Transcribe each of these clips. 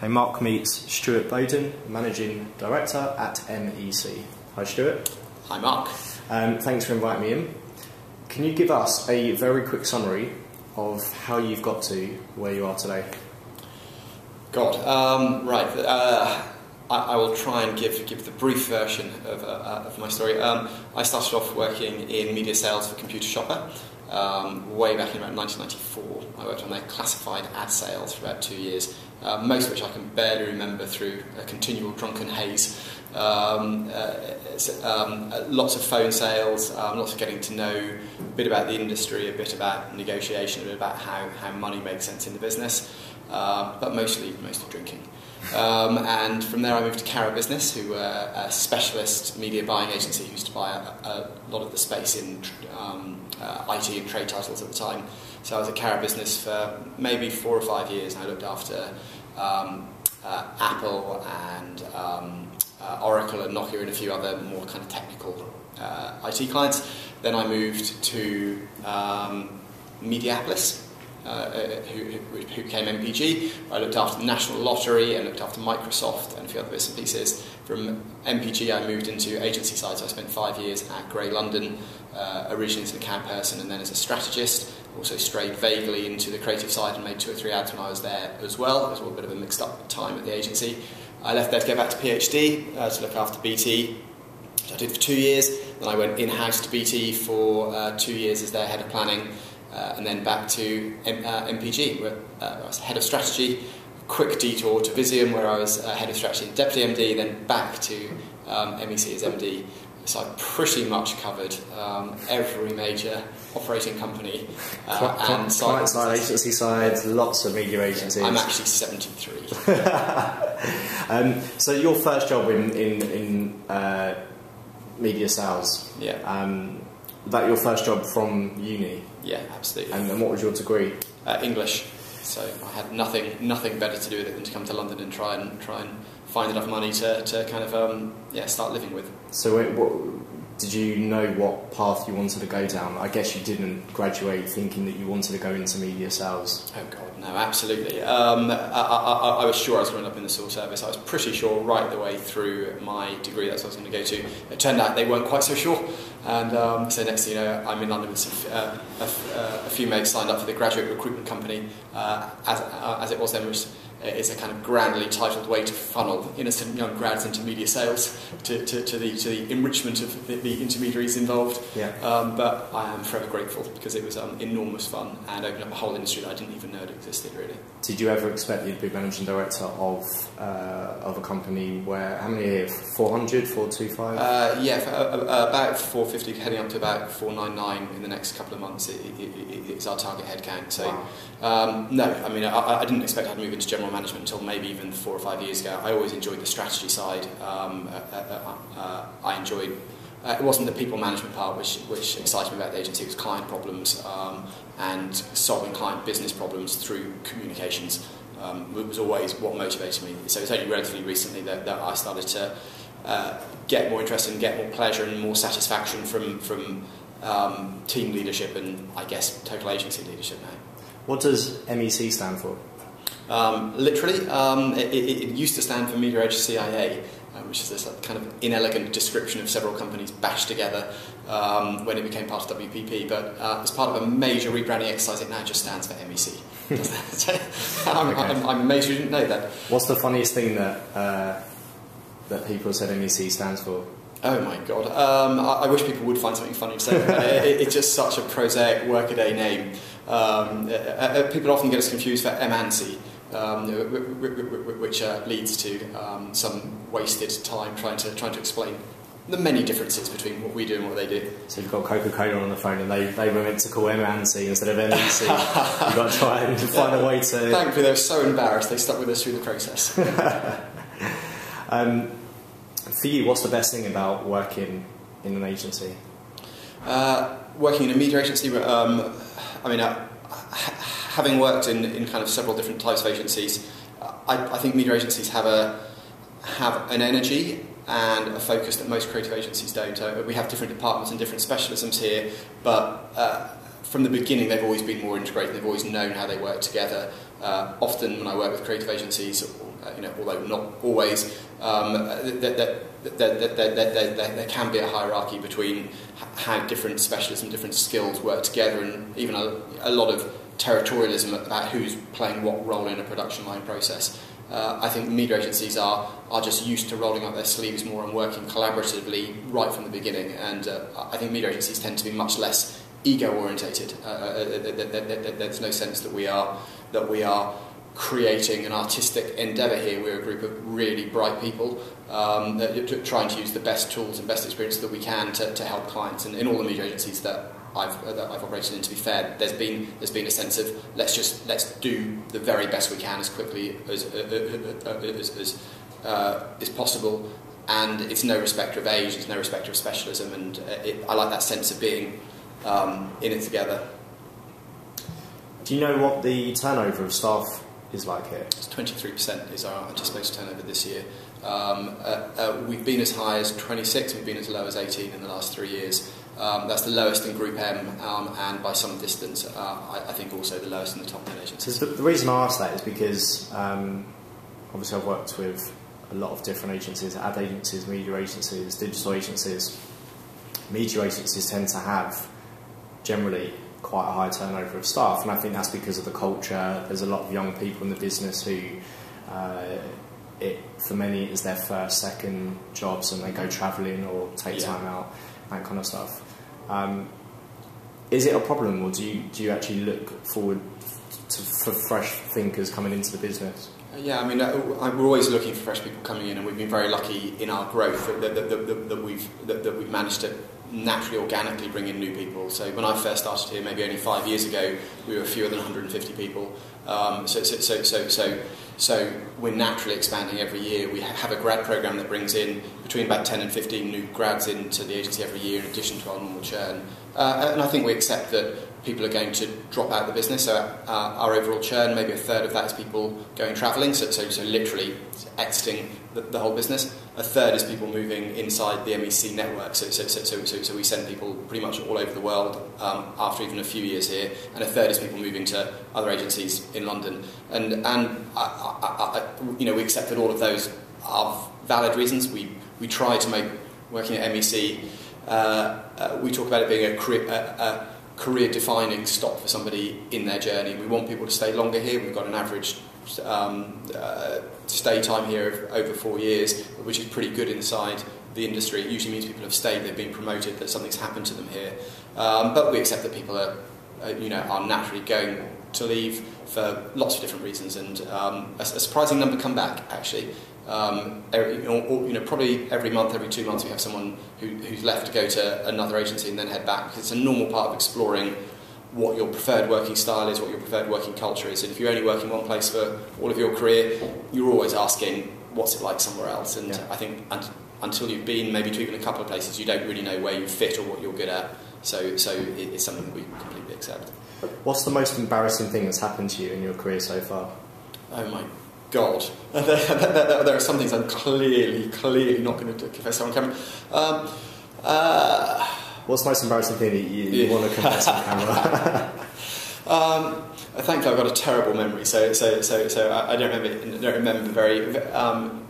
Okay, Mark meets Stuart Bowden, Managing Director at MEC. Hi Stuart. Hi Mark. Thanks for inviting me in. Can you give us a very quick summary of how you've got to where you are today? I will try and give the brief version of my story. I started off working in media sales for Computer Shopper way back in about 1994. I worked on their classified ad sales for about 2 years, most of which I can barely remember through a continual drunken haze. Lots of phone sales, lots of getting to know a bit about the industry, a bit about negotiation, a bit about how money makes sense in the business, but mostly drinking. And from there I moved to Cara Business, who were a specialist media buying agency who used to buy a lot of the space in IT and trade titles at the time. So I was at Cara Business for maybe 4 or 5 years, and I looked after Apple and Oracle and Nokia and a few other more kind of technical IT clients. Then I moved to Mediapolis, who became MPG. I looked after the National Lottery and looked after Microsoft and a few other bits and pieces. From MPG I moved into agency side, so I spent 5 years at Grey London, originally as an account person and then as a strategist. Also strayed vaguely into the creative side and made 2 or 3 ads when I was there as well. It was a little bit of a mixed up time at the agency. I left there to go back to PhD, to look after BT, which I did for 2 years. Then I went in-house to BT for 2 years as their head of planning, and then back to MPG, where I was head of strategy. Quick detour to Visium, where I was head of strategy and deputy MD, then back to MEC as MD. So I've pretty much covered every major operating company. And client side, agency side, lots of media agencies. I'm actually 73. So your first job in media sales, was that your first job from uni? Yeah, absolutely. And what was your degree? English. So I had nothing better to do with it than to come to London and try and find enough money to kind of start living with. So did you know what path you wanted to go down? I guess you didn't graduate thinking that you wanted to go into media sales. Oh God, no, absolutely. I was sure I was going to end up in the civil service. I was pretty sure right the way through my degree that's what I was going to go to. It turned out they weren't quite so sure, and so next thing you know, I'm in London with a few mates signed up for the graduate recruitment company, as it was then, which is a kind of grandly titled way to funnel innocent young grads into media sales to the enrichment of the intermediaries involved. Yeah. But I am forever grateful because it was enormous fun and opened up a whole industry that I didn't even know it existed, really. Did you ever expect you'd be managing director of a company where, how many are here, 400, 425? About 450, heading up to about 499 in the next couple of months is our target headcount. So, wow. No, I mean, I didn't expect I'd move into general management until maybe even 4 or 5 years ago. I always enjoyed the strategy side. I enjoyed. It wasn't the people management part which excited me about the agency. It was client problems and solving client business problems through communications. It was always what motivated me. So it's only relatively recently that I started to get more interested and get more pleasure and more satisfaction from team leadership and, I guess, total agency leadership now. What does MEC stand for? Literally, it used to stand for Media Age CIA, which is this kind of inelegant description of several companies bashed together when it became part of WPP. But as part of a major rebranding exercise, it now just stands for MEC. I'm amazed you didn't know that. What's the funniest thing that people said MEC stands for? Oh my God! I wish people would find something funny to say. It's just such a prosaic workaday name. People often get us confused for MANCY, which leads to some wasted time trying to explain the many differences between what we do and what they do. So you've got Coca-Cola on the phone and they were meant to call MANCY instead of MEC. You've got to try and find a way to... Thankfully they were so embarrassed they stuck with us through the process. For you, what's the best thing about working in an agency? Working in a media agency, having worked in kind of several different types of agencies, I think media agencies have an energy and a focus that most creative agencies don't. We have different departments and different specialisms here, but from the beginning they've always been more integrated. They've always known how they work together. Often when I work with creative agencies, although not always, there can be a hierarchy between how different specialists and different skills work together, and even a lot of territorialism about who's playing what role in a production line process. I think media agencies are just used to rolling up their sleeves more and working collaboratively right from the beginning, and I think media agencies tend to be much less ego-orientated. There's no sense that we are creating an artistic endeavour here. We're a group of really bright people trying to use the best tools and best experience that we can to help clients. And in all the media agencies that I've operated in, to be fair, there's been a sense of let's do the very best we can as quickly as possible. And it's no respecter of age, it's no respecter of specialism, and I like that sense of being in it together. Do you know what the turnover of staff is like here? It's 23% is our anticipated turnover this year. We've been as high as 26, we've been as low as 18 in the last 3 years. That's the lowest in Group M, and by some distance, I think also the lowest in the top 10 agencies. So the reason I ask that is because obviously I've worked with a lot of different agencies, ad agencies, media agencies, digital agencies. Media agencies tend to have generally quite a high turnover of staff, and I think that's because of the culture. There's a lot of young people in the business who, for many, it is their first, second jobs, and they go travelling or take time out, that kind of stuff. Is it a problem, or do you actually look forward for fresh thinkers coming into the business? Yeah, I mean, we're always looking for fresh people coming in, and we've been very lucky in our growth that we've managed to naturally, organically bring in new people. So when I first started here, maybe only 5 years ago, we were fewer than 150 people. So we're naturally expanding every year. We have a grad program that brings in between about 10 and 15 new grads into the agency every year, in addition to our normal churn. And I think we accept that people are going to drop out of the business. So our overall churn, maybe a third of that is people going travelling, so literally exiting the whole business. A third is people moving inside the MEC network, so we send people pretty much all over the world after even a few years here, and a third is people moving to other agencies in London. And we accept that all of those are valid reasons. We try to make working at MEC, we talk about it being a career-defining stop for somebody in their journey. We want people to stay longer here. We've got an average stay time here of over 4 years, which is pretty good inside the industry. It usually means people have stayed, they've been promoted, that something's happened to them here. But we accept that people are naturally going to leave for lots of different reasons, and a surprising number come back, actually. Probably every month, every 2 months, we have someone who's left to go to another agency and then head back, because it's a normal part of exploring what your preferred working style is, what your preferred working culture is. And if you're only working one place for all of your career, you're always asking, what's it like somewhere else? And I think until you've been maybe to even a couple of places, you don't really know where you fit or what you're good at. So it's something that we completely accept. What's the most embarrassing thing that's happened to you in your career so far? Oh my God. There are some things I'm clearly not going to confess on camera. What's the most embarrassing thing that you want to confess on camera? Thankfully, I've got a terrible memory, so I don't remember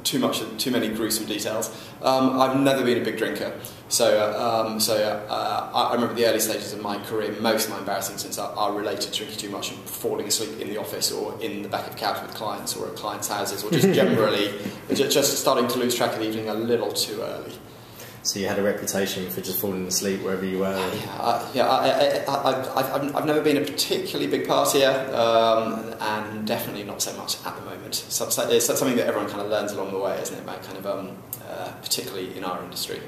too many gruesome details. I've never been a big drinker, so I remember the early stages of my career. Most of my embarrassing incidents are related to drinking too much and falling asleep in the office or in the back of the couch with clients or at clients' houses, or just generally just starting to lose track of the evening a little too early. So you had a reputation for just falling asleep wherever you were? I've never been a particularly big partier, and definitely not so much at the moment. So it's something that everyone kind of learns along the way, isn't it, about kind of, particularly in our industry.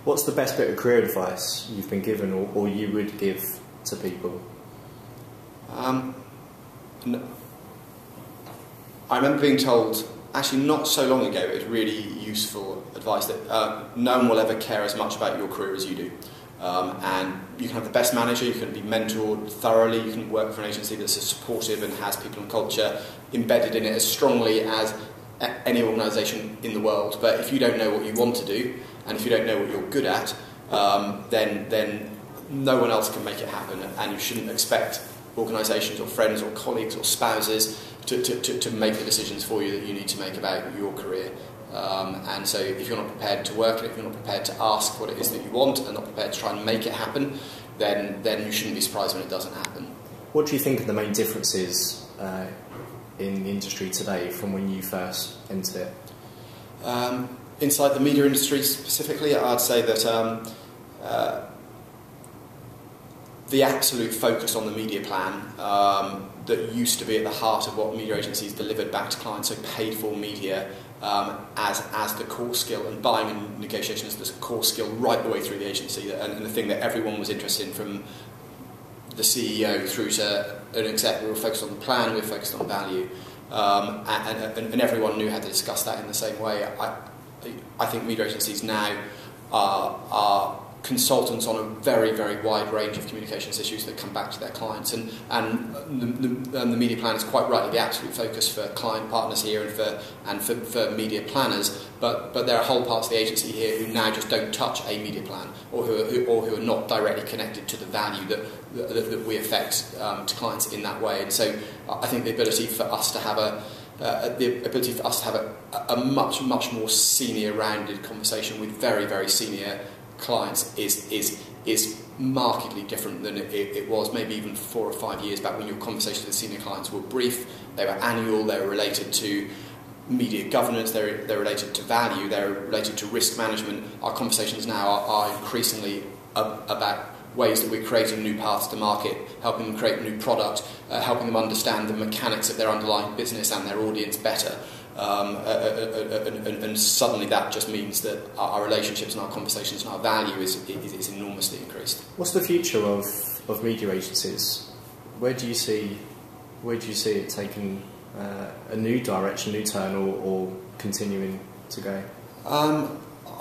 What's the best bit of career advice you've been given or you would give to people? I remember being told, actually not so long ago, it was really useful advice that no one will ever care as much about your career as you do. And you can have the best manager, you can be mentored thoroughly, you can work for an agency that's as supportive and has people and culture embedded in it as strongly as any organisation in the world. But if you don't know what you want to do, and if you don't know what you're good at, then no one else can make it happen, and you shouldn't expect organisations or friends or colleagues or spouses to make the decisions for you that you need to make about your career. And so if you're not prepared to work, and if you're not prepared to ask what it is that you want and not prepared to try and make it happen, then you shouldn't be surprised when it doesn't happen. What do you think are the main differences in the industry today from when you first entered it? Inside the media industry specifically, I'd say that the absolute focus on the media plan that used to be at the heart of what media agencies delivered back to clients, so paid for media as the core skill, and buying and negotiation as the core skill right the way through the agency, and the thing that everyone was interested in, from the CEO through to an exec. We were focused on the plan, we were focused on value, and everyone knew how to discuss that in the same way. I think media agencies now are consultants on a very, very wide range of communications issues that come back to their clients, and the media plan is quite rightly the absolute focus for client partners here and for media planners, but there are whole parts of the agency here who now just don't touch a media plan, or who are not directly connected to the value that we affect to clients in that way. And so I think the ability for us to have a much more senior rounded conversation with very, very senior clients is markedly different than it was maybe even 4 or 5 years back, when your conversations with senior clients were brief, they were annual, they were related to media governance, they're related to value, they're related to risk management. Our conversations now are increasingly about ways that we're creating new paths to market, helping them create new product, helping them understand the mechanics of their underlying business and their audience better. And suddenly that just means that our relationships and our conversations and our value is enormously increased. What's the future of media agencies? Where do you see it taking a new direction, new turn, or continuing to go?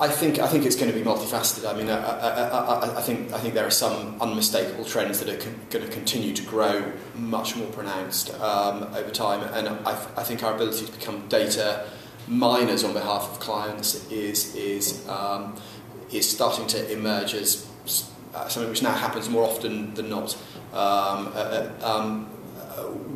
I think it's going to be multifaceted. I mean, I think there are some unmistakable trends that are going to continue to grow much more pronounced over time, and I think our ability to become data miners on behalf of clients is starting to emerge as something which now happens more often than not.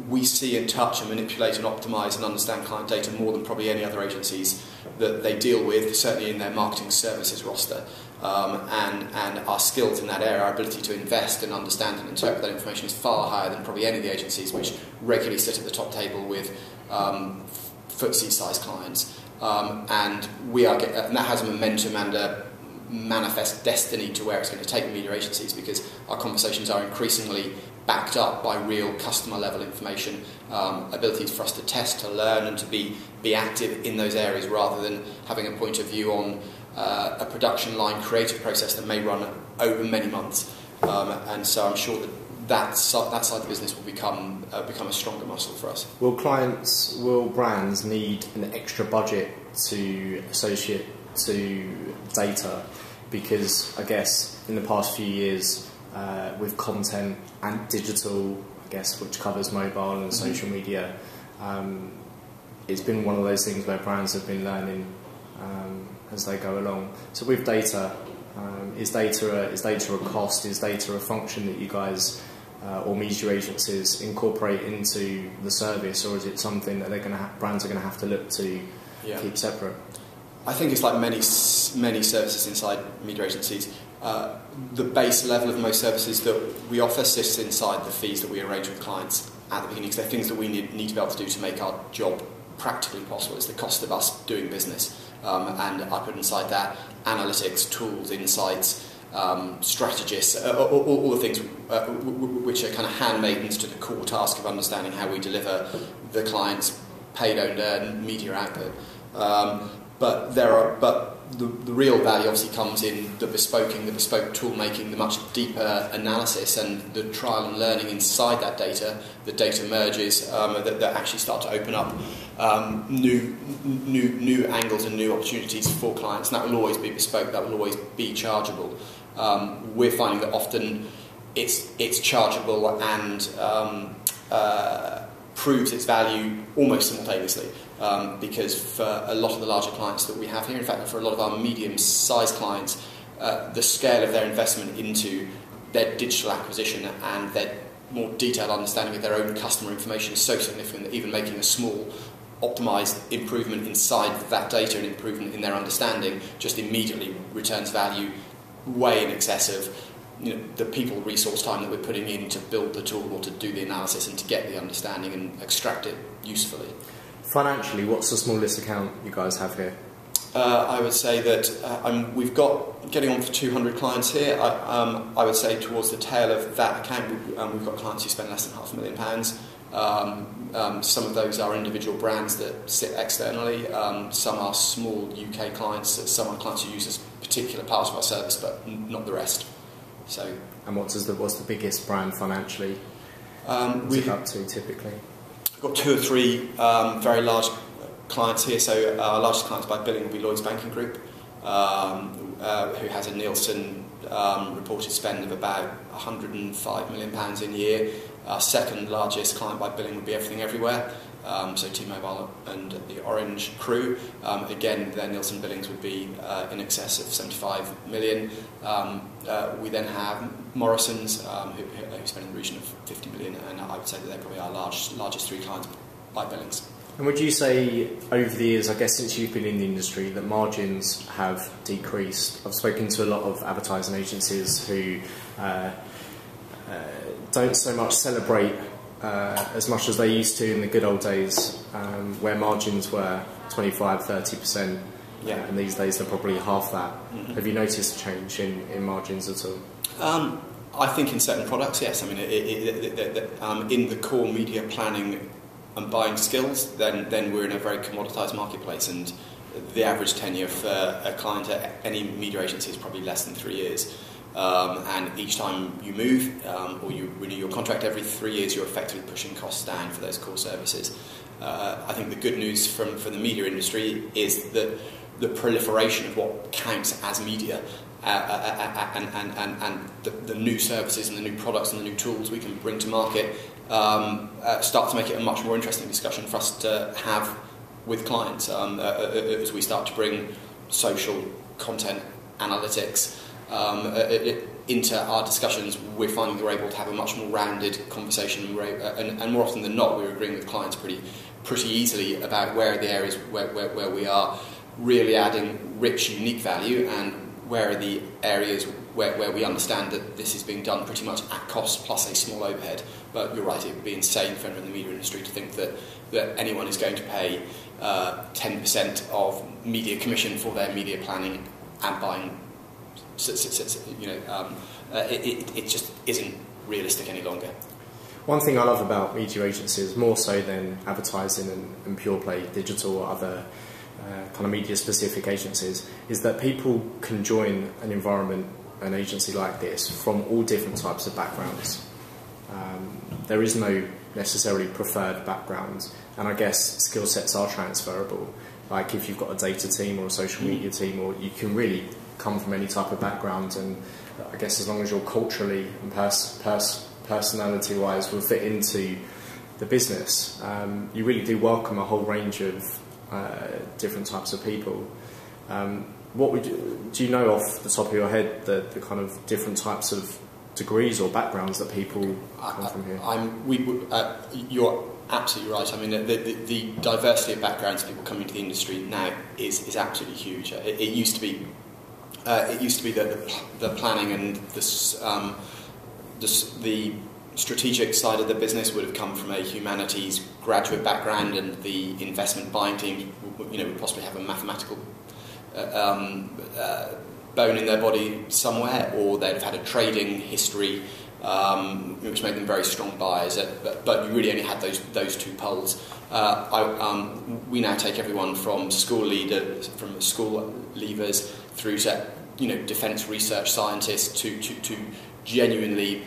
We see and touch and manipulate and optimise and understand client data more than probably any other agencies that they deal with, certainly in their marketing services roster. And our skills in that area, our ability to invest and understand and interpret that information, is far higher than probably any of the agencies which regularly sit at the top table with FTSE-sized clients. And that has a momentum and a manifest destiny to where it's going to take media agencies, because our conversations are increasingly backed up by real customer level information, abilities for us to test, to learn, and to be active in those areas, rather than having a point of view on a production line creative process that may run over many months. And so I'm sure that side of the business will become a stronger muscle for us. Will brands need an extra budget to associate to data? Because I guess in the past few years, with content and digital, I guess, which covers mobile and social media, it's been one of those things where brands have been learning as they go along. So with data, is data a cost? Is data a function that you guys or media agencies incorporate into the service, or is it something that brands are going to have to look to keep separate? I think it's like many services inside media agencies. The base level of most services that we offer sits inside the fees that we arrange with clients at the beginning, because they're things that we need to be able to do to make our job practically possible. It's the cost of us doing business, and I put inside that analytics, tools, insights, strategists, all the things which are kind of handmaidens to the core task of understanding how we deliver the client's paid, owned, earned media output. But the real value obviously comes in the bespoke tool making, the much deeper analysis and the trial and learning inside that data, the data merges that actually start to open up new angles and new opportunities for clients, and that will always be bespoke, that will always be chargeable. We're finding that often it's chargeable and proves its value almost simultaneously. Because for a lot of the larger clients that we have here, in fact for a lot of our medium-sized clients, the scale of their investment into their digital acquisition and more detailed understanding of their own customer information is so significant that even making a small optimised improvement inside that data and improvement in their understanding just immediately returns value way in excess of the people resource time that we're putting in to build the tool or to do the analysis and to get the understanding and extract it usefully. Financially, what's the smallest account you guys have here? I would say that we've got getting on for 200 clients here. I would say towards the tail of that account, we've got clients who spend less than £500,000. Some of those are individual brands that sit externally. Some are small UK clients. Some are clients who use a particular part of our service, but not the rest. So. And what's the biggest brand financially? We've up to typically. We've got 2 or 3 very large clients here. So our largest clients by billing will be Lloyds Banking Group, who has a Nielsen reported spend of about £105 million in a year. Our second largest client by billing would be Everything Everywhere, so T-Mobile and the Orange crew. Again, their Nielsen billings would be in excess of 75 million. We then have Morrison's, who spend in the region of 50 million, and I would say that they're probably our largest 3 clients by billings. And would you say over the years, I guess since you've been in the industry, that margins have decreased? I've spoken to a lot of advertising agencies who don't so much celebrate as much as they used to in the good old days, where margins were 25–30%, and these days they're probably half that. Mm-hmm. Have you noticed a change in margins at all? I think in certain products, yes. I mean, in the core media planning and buying skills, then we're in a very commoditised marketplace, and the average tenure for a client at any media agency is probably less than 3 years. And each time you move or you renew your contract every 3 years, you're effectively pushing costs down for those core services. I think the good news from the media industry is that the proliferation of what counts as media and the new services and the new products and the new tools we can bring to market start to make it a much more interesting discussion for us to have with clients as we start to bring social content analytics into our discussions. We're finding we're able to have a much more rounded conversation, and more often than not, we're agreeing with clients pretty easily about where are the areas where we are really adding rich, unique value, and where are the areas where we understand that this is being done pretty much at cost plus a small overhead. But you're right, it would be insane for anyone in the media industry to think that anyone is going to pay 10% of media commission for their media planning and buying. It just isn't realistic any longer. One thing I love about media agencies, more so than advertising and pure play digital or other kind of media specific agencies, is that people can join an agency like this from all different types of backgrounds. There is no necessarily preferred background, and I guess skill sets are transferable. Like if you've got a data team or a social media team, or you can really come from any type of background, and I guess as long as you're culturally and personality wise will fit into the business, you really do welcome a whole range of different types of people. Do you know off the top of your head the kind of different types of degrees or backgrounds that people come from here? You're absolutely right. I mean, the diversity of backgrounds of people coming into the industry now is absolutely huge. It used to be the planning and the strategic side of the business would have come from a humanities graduate background, and the investment buying team, would possibly have a mathematical bone in their body somewhere, or they'd have had a trading history, which made them very strong buyers. But you really only had those 2 poles. We now take everyone from school leavers through to defence research scientists to genuinely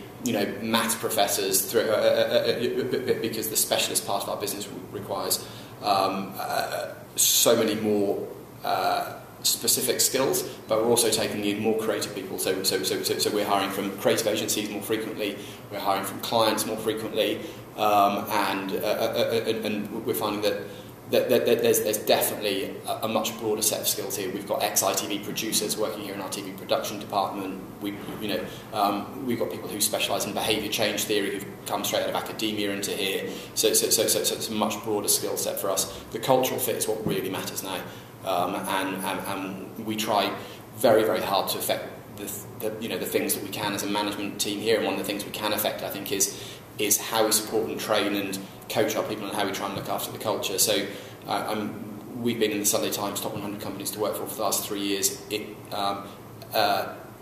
maths professors, because the specialist part of our business requires so many more specific skills, but we're also taking in more creative people. So we're hiring from creative agencies more frequently. We're hiring from clients more frequently, and we're finding that there's definitely a much broader set of skills here. We've got ex-ITV producers working here in our TV production department. We've got people who specialise in behaviour change theory who've come straight out of academia into here. So it's a much broader skill set for us. The cultural fit is what really matters now, and we try very, very hard to affect the things that we can as a management team here. And one of the things we can affect, I think, is how we support and train and coach our people and how we try and look after the culture. So we've been in the Sunday Times top 100 companies to work for the last 3 years in a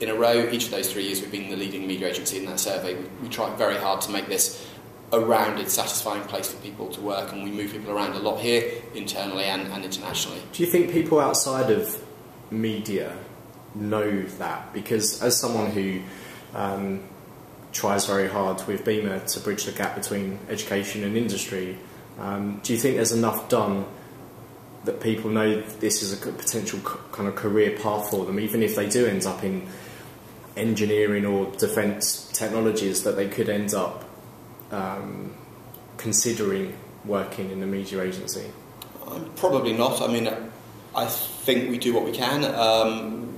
row. Each of those 3 years we've been the leading media agency in that survey. We try very hard to make this a rounded, satisfying place for people to work, and we move people around a lot here, internally and internationally. Do you think people outside of media know that? Because as someone who tries very hard with Beamer to bridge the gap between education and industry, do you think there's enough done that people know this is a potential kind of career path for them, even if they do end up in engineering or defence technologies, that they could end up considering working in a media agency? Probably not. I mean, I think we do what we can.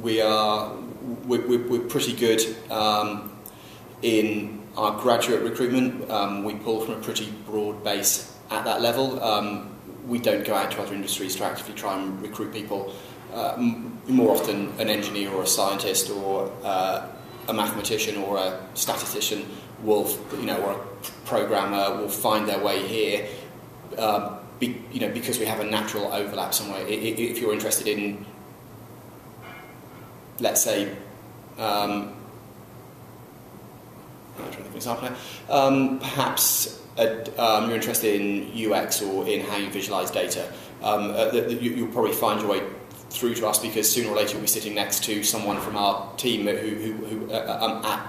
We're pretty good in our graduate recruitment. We pull from a pretty broad base at that level. We don't go out to other industries to actively try and recruit people. More often an engineer or a scientist or a mathematician or a statistician will, or a programmer will find their way here, because we have a natural overlap somewhere. If you're interested in, let's say, I'm trying to think of an example now. Perhaps you're interested in UX or in how you visualise data. You'll probably find your way through to us, because sooner or later you'll be sitting next to someone from our team who at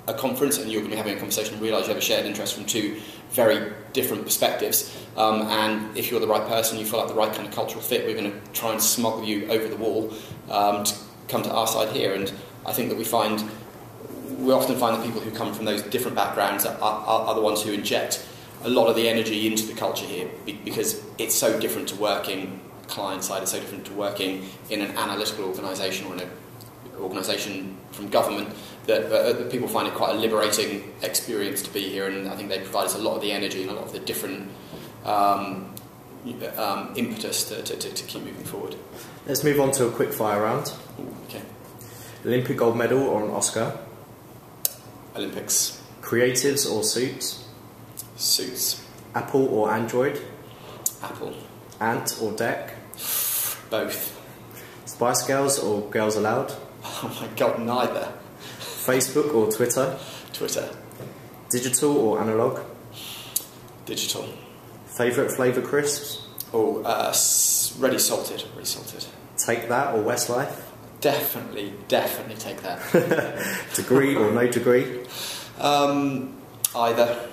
a conference, and you're going to be having a conversation and realise you have a shared interest from two very different perspectives. And if you're the right person, you feel like the right kind of cultural fit, we're going to try and smuggle you over the wall to come to our side here. And I think that we often find that people who come from those different backgrounds are the ones who inject a lot of the energy into the culture here, because it's so different to working client side, it's so different to working in an analytical organisation or in an organisation from government, that people find it quite a liberating experience to be here, and I think they provide us a lot of the energy and a lot of the different impetus to keep moving forward. Let's move on to a quick fire round. Okay. Olympic gold medal or an Oscar? Olympics. Creatives or suits? Suits. Apple or Android? Apple. Ant or Deck? Both. Spice Girls or Girls Aloud? Oh my god, neither. Facebook or Twitter? Twitter. Digital or analogue? Digital. Favourite flavour crisps? Oh, ready salted. Ready salted. Take That or Westlife? Definitely take that. Degree or no degree? Either.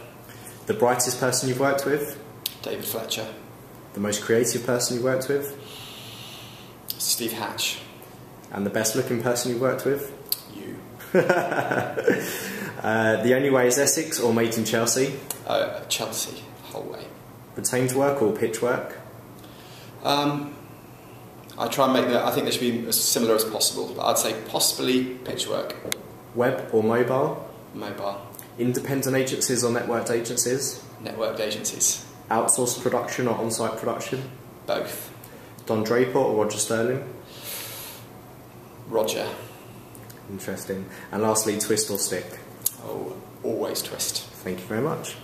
The brightest person you've worked with? David Fletcher. The most creative person you've worked with? Steve Hatch. And the best looking person you've worked with? You. The Only Way is Essex or Made in Chelsea? Chelsea, the whole way. Retained work or pitch work? I try and make that, I think they should be as similar as possible, but I'd say possibly pitch work. Web or mobile? Mobile. Independent agencies or networked agencies? Networked agencies. Outsourced production or on-site production? Both. Don Draper or Roger Sterling? Roger. Interesting. And lastly, twist or stick? Oh, always twist. Thank you very much.